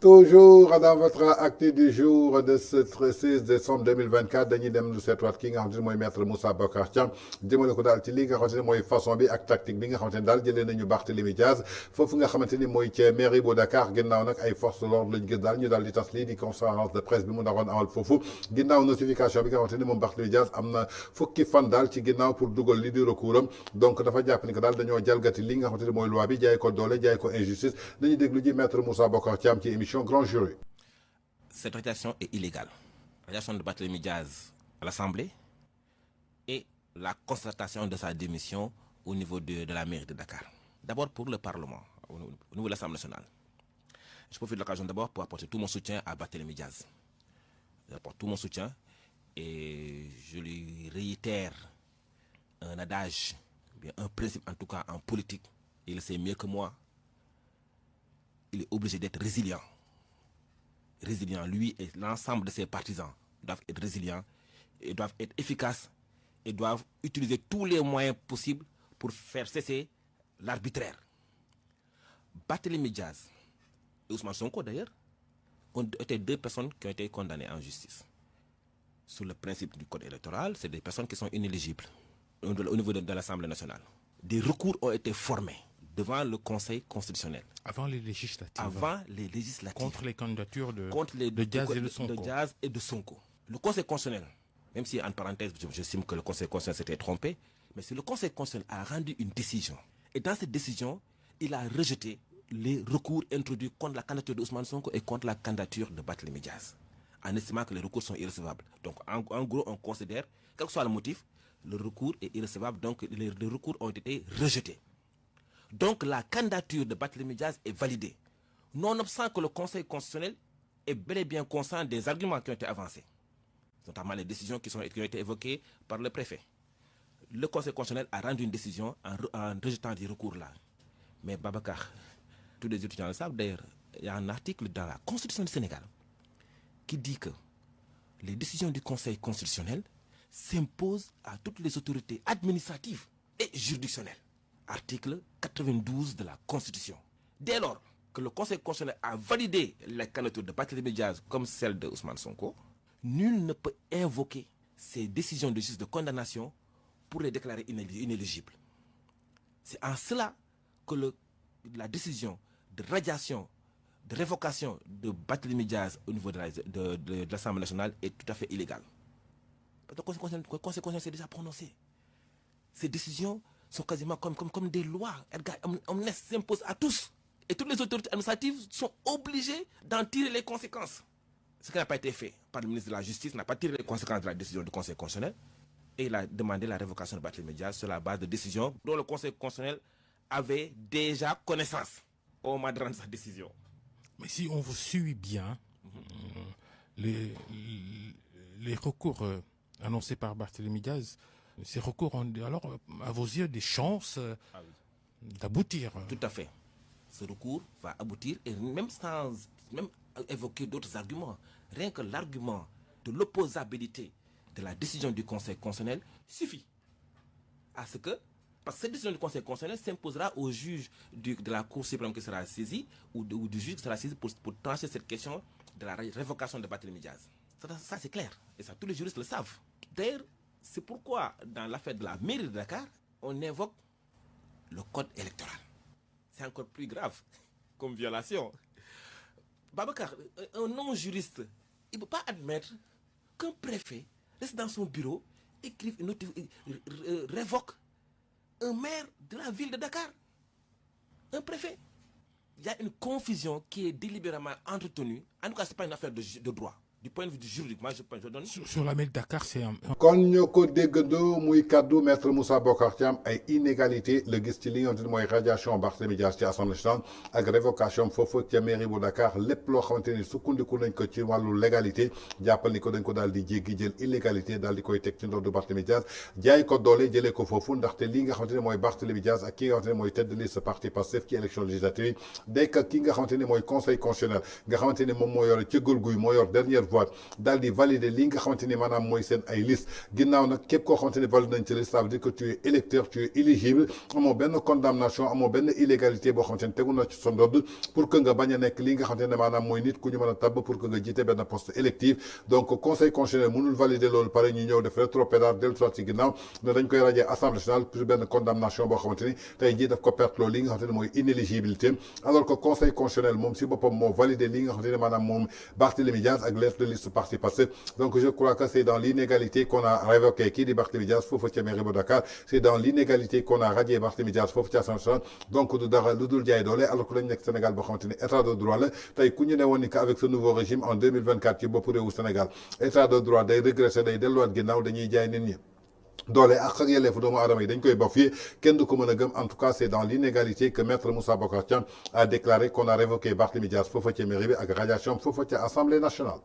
Toujours dans votre acte du jour de ce 6 décembre 2024 dañuy dem lu seetwaat ki nga xamante ni mooy maître Moussa Bocar Thiam jëmale ko daal ci li nga xamante ni mooy façon bi ak tactique bi nga xamante ni daal jëlee nañu Barthélémy Diaz foofu nga xamante ni mooy ca mairie bu Dakar ginnaaw nag ay forces de l'ordre lañu gis daal ñu daal di tas lii di conférence de presse bi mu naroon amal foofu ginnaaw notification bi nga xamante ni moom Barthélémy Diaz am na fukki fan daal ci ginnaaw pour dugal li di recours am donc dafa jàpp ni que daal dañoo jalgati li nga xamante ni mooy loi bi jaay ko doole jaay ko injustice dañuy déglu ji maître Moussa Bocar Thiam ci émission Grand Jury. Cette radiation est illégale. La radiation de Barthélémy Diaz à l'Assemblée et la constatation de sa démission au niveau de la mairie de Dakar. D'abord pour le Parlement, au niveau de l'Assemblée nationale. Je profite de l'occasion d'abord pour apporter tout mon soutien à Barthélémy Diaz. J'apporte tout mon soutien et je lui réitère un adage, bien un principe en tout cas en politique. Il le sait mieux que moi. Il est obligé d'être résilient. Résilient, lui et l'ensemble de ses partisans doivent être résilients et doivent être efficaces et doivent utiliser tous les moyens possibles pour faire cesser l'arbitraire. Barthélémy Diaz et Ousmane Sonko d'ailleurs ont été deux personnes qui ont été condamnées en justice. Sous le principe du code électoral, c'est des personnes qui sont inéligibles au niveau de l'Assemblée nationale. Des recours ont été formés devant le Conseil constitutionnel. Avant les législatives. Avant les législatives. Contre les candidatures de Diaz et de Sonko. Le Conseil constitutionnel, même si en parenthèse, j'estime que le Conseil constitutionnel s'était trompé, mais si le Conseil constitutionnel a rendu une décision, et dans cette décision, il a rejeté les recours introduits contre la candidature de Ousmane Sonko et contre la candidature de Barthélémy Diaz, en estimant que les recours sont irrecevables. Donc en gros, on considère, quel que soit le motif, le recours est irrecevable, donc les recours ont été rejetés. Donc la candidature de Barthélémy Diaz est validée, nonobstant que le Conseil constitutionnel est bel et bien conscient des arguments qui ont été avancés, notamment les décisions qui ont été évoquées par le préfet. Le Conseil constitutionnel a rendu une décision en rejetant des recours là. Mais Babacar, tous les étudiants le savent d'ailleurs, il y a un article dans la Constitution du Sénégal qui dit que les décisions du Conseil constitutionnel s'imposent à toutes les autorités administratives et juridictionnelles. Article 92 de la Constitution. Dès lors que le Conseil constitutionnel a validé la candidature de Barthélémy Diaz comme celle de Ousmane Sonko, nul ne peut invoquer ces décisions de justice de condamnation pour les déclarer inéligibles. C'est en cela que la décision de radiation, de révocation de Barthélémy Diaz au niveau de l'Assemblée nationale est tout à fait illégale. Le Conseil constitutionnel s'est déjà prononcé. Ces décisions sont quasiment comme des lois. Omnes s'imposent à tous. Et toutes les autorités administratives sont obligées d'en tirer les conséquences. Ce qui n'a pas été fait par le ministre de la Justice, n'a pas tiré les conséquences de la décision du Conseil constitutionnel. Et il a demandé la révocation de Barthélémy Diaz sur la base de décisions dont le Conseil constitutionnel avait déjà connaissance au moment de rendre sa décision. Mais si on vous suit bien, les recours annoncés par Barthélémy Diaz, ces recours ont alors, à vos yeux, des chances d'aboutir. Tout à fait. Ce recours va aboutir, et même sans évoquer d'autres arguments. Rien que l'argument de l'opposabilité de la décision du Conseil constitutionnel suffit à ce que, parce que cette décision du Conseil constitutionnel s'imposera au juge de la Cour suprême qui sera saisi, ou du juge qui sera saisi pour trancher cette question de la révocation de Barthélémy Diaz. Ça c'est clair, et ça tous les juristes le savent. D'ailleurs, c'est pourquoi, dans l'affaire de la mairie de Dakar, on évoque le code électoral. C'est encore plus grave comme violation. Babacar, un non-juriste, il ne peut pas admettre qu'un préfet reste dans son bureau, écrive révoque un maire de la ville de Dakar. Un préfet. Il y a une confusion qui est délibérément entretenue. En tout cas, ce n'est pas une affaire de droit. Du point de vue du juridique, moi je donne. Sur la mairie de Dakar, c'est un. kon ñoo ko déggandoo muy kaddu maître Moussa Bocar Thiam ay inégalité le gis ci li nga xamante ni mooy radiation Barthélémy Diaz ci assemblée nationale ak révocation foofu ca mairie bu Dakar lépp loo xamante ni sukkandiku nañ ko ci wàllu légalité jàppal ni ko dañ ko daal di jéggi jël illégalité daal di koy teg ci ndoddu Barthélémy Diaz jaay ko doole jëlee ko foofu ndaxte li nga xamante ni mooy Barthélémy Diaz ak ki nga xamante ni mooy tête de liste parti Pastef ci élection législative yi day ka ki nga xamante ni mooy conseil constitutionnel nga xamante ni moom moo yor cëggal guy moo yor dernière voix daal di valider li nga xamante ni maanaam mooy seen ay liste ginnaaw nag képp koo xamante ni valide nañ ci liste ça veut dire que tu es électeur tu es éligible amoo benn condamnation amoo benn illégalité boo xamante ni tegu na ci sa ndodd pour que nga bañ a nekk li nga xamante ne maanaam mooy nit ku ñu mën a tabb pour que nga jiite benn poste électif donc conseil constitutionnel mënul valider loolu pare ñu ñëw def rétropédale dellu soit ci ginnaaw ne dañ koy rajee assemblée nationale pour benn condamnation boo xamante ni tey jii daf ko perte loolu li nga xamante ne mooy inéligibilité alors que conseil constitutionnel moom si boppam moo validé li nga xamante ne maanaam moom Barthélémy Diaz ak lettre de liste parti passé donc je crois que c'est dans l'inégalité qu'on a révoqué kii di Barthélémy Diaz foofu ca mairie bu Dakar c'est dans l'inégalité qu'on a radié Barthélémy Diaz foofu ca assemblée nationale donc du dara lu dul jaay doole alors que dañ nekk Sénégal boo xamante ni état de droit la tey ku ñu ne woon ni que avec ce nouveau régime en 2024 ci bopp réewu Sénégal état de droit day régresser day delluwaat ginnaaw dañuy jaay nit ñi doole ak yelleefu doomu aadama yi dañ koy bafoué kenn du ko mën a gëm en tout cas c'est dans l'inégalité que maître Moussa Bocar Thiam a déclaré qu'on a révoqué Barthélémy Diaz foofa ca mairie bi ak radiation foofa ca assemblée nationale